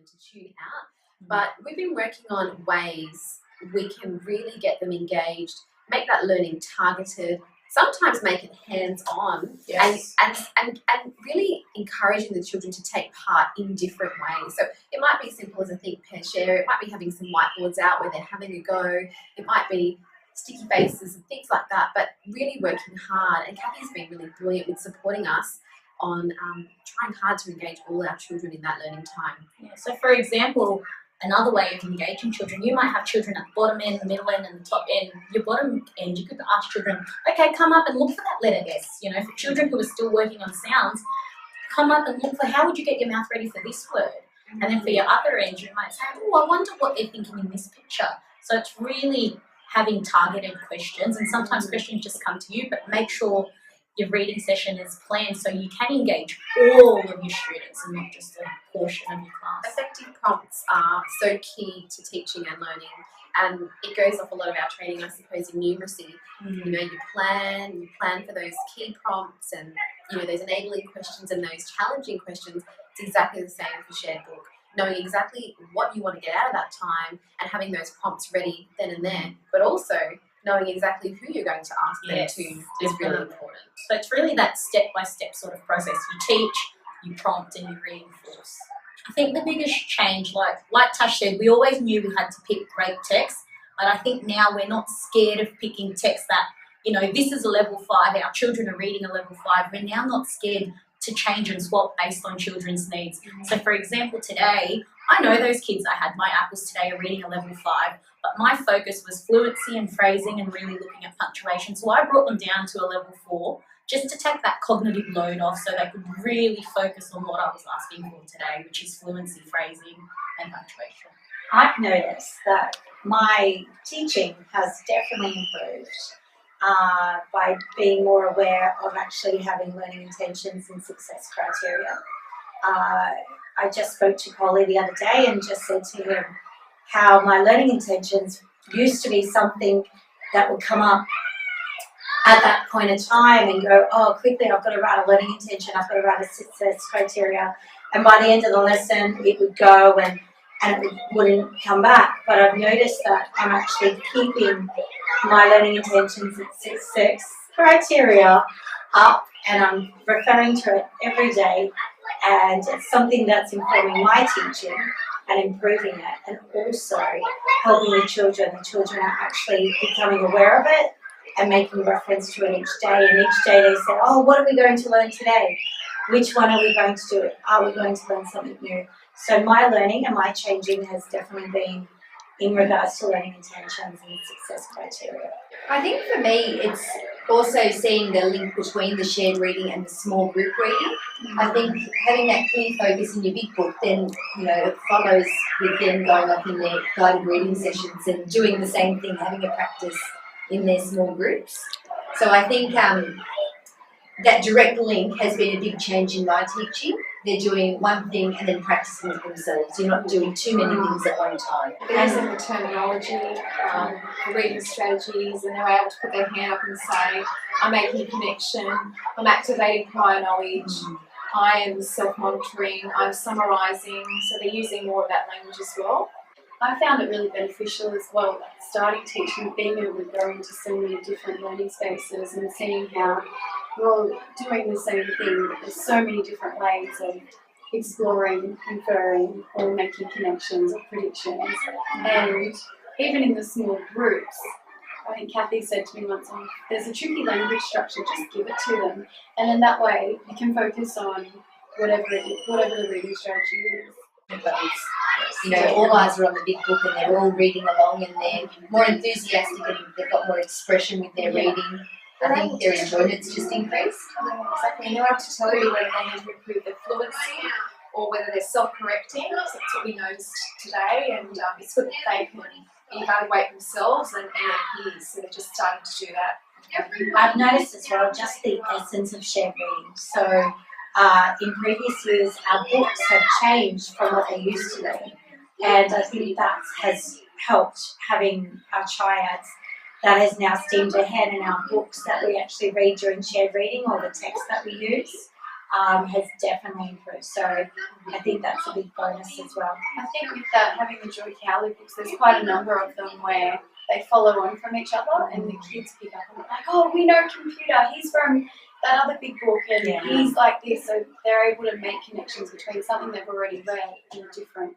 to tune out. But we've been working on ways we can really get them engaged, make that learning targeted, sometimes make it hands-on, Yes. and really encouraging the children to take part in different ways. So it might be simple as a think, pair, share. It might be having some whiteboards out where they're having a go. It might be sticky faces and things like that, but really working hard. And Kathy's been really brilliant with supporting us on trying hard to engage all our children in that learning time. Yeah. So, for example, another way of engaging children, you might have children at the bottom end, the middle end, and the top end. Your bottom end, you could ask children, okay, come up and look for that letter S. You know, for children who are still working on sounds, come up and look for how would you get your mouth ready for this word. And then for your other end, you might say, oh, I wonder what they're thinking in this picture. So it's really having targeted questions, and sometimes questions just come to you, but make sure your reading session is planned so you can engage all of your students and not just a portion of your class. Effective prompts are so key to teaching and learning, and it goes off a lot of our training, I suppose, in numeracy. You know, you plan for those key prompts and, you know, those enabling questions and those challenging questions. It's exactly the same for Shared Book. Knowing exactly what you want to get out of that time and having those prompts ready then and there, but also knowing exactly who you're going to ask them to is really important. So it's really that step-by-step sort of process. You teach, you prompt, and you reinforce. I think the biggest change, like Tash said, we always knew we had to pick great text, but I think now we're not scared of picking text that, you know, this is a level 5, our children are reading a level 5. We're now not scared to change and swap based on children's needs. So, for example, today, I know those kids I had my apples today are reading a level 5, but my focus was fluency and phrasing and really looking at punctuation. So I brought them down to a level 4 just to take that cognitive load off so they could really focus on what I was asking for today, which is fluency, phrasing and punctuation. I've noticed that my teaching has definitely improved by being more aware of actually having learning intentions and success criteria. I just spoke to Collie the other day and just said to him how my learning intentions used to be something that would come up at that point in time and go, oh, quickly, I've got to write a learning intention, I've got to write a success criteria. And by the end of the lesson, it would go and it wouldn't come back. But I've noticed that I'm actually keeping my learning intentions and success criteria up, and I'm referring to it every day, and it's something that's informing my teaching and improving it, and also helping the children. The children are actually becoming aware of it and making reference to it each day, and each day they say, oh, what are we going to learn today? Which one are we going to do? Are we going to learn something new? So my learning and my changing has definitely been in regards to learning intentions and success criteria. I think for me it's also seeing the link between the shared reading and the small group reading. I think having that clear focus in your big book, then, you know, it follows with them going off in their guided reading sessions and doing the same thing, having a practice in their small groups. So I think that direct link has been a big change in my teaching. They're doing one thing and then practicing it themselves. You're not doing too many things at one time. They're using the terminology, the reading strategies, and they're able to put their hand up and say, I'm making a connection, I'm activating prior knowledge, I am self-monitoring, I'm summarising, so they're using more of that language as well. I found it really beneficial as well, starting teaching, being able to go into so many different learning spaces and seeing how we're all doing the same thing, but there's so many different ways of exploring, inferring, or making connections or predictions. And even in the small groups, I think Kathy said to me once, there's a tricky language structure, just give it to them. And then that way you can focus on whatever the reading strategy is. You know, all eyes are on the big book and they're all reading along and they're more enthusiastic and they've got more expression with their reading. I think their enjoyment's just increased. Exactly, and they're able to tell you whether they need to improve their fluency or whether they're self-correcting. So that's what we noticed today, and it's good that they can evaluate themselves and their peers, so they're just starting to do that. I've noticed as well just the essence of shared reading. So in previous years, our books have changed from what they used to be, and I think that has helped having our triads. That has now steamed ahead in our books that we actually read during shared reading, or the text that we use. has definitely improved. So I think that's a big bonus as well. I think with that, having the Joy Cowley books, there's quite a number of them where they follow on from each other and the kids pick up on it, like, oh, we know computer, he's from that other big book and Yeah. he's like this. So they're able to make connections between something they've already read and a different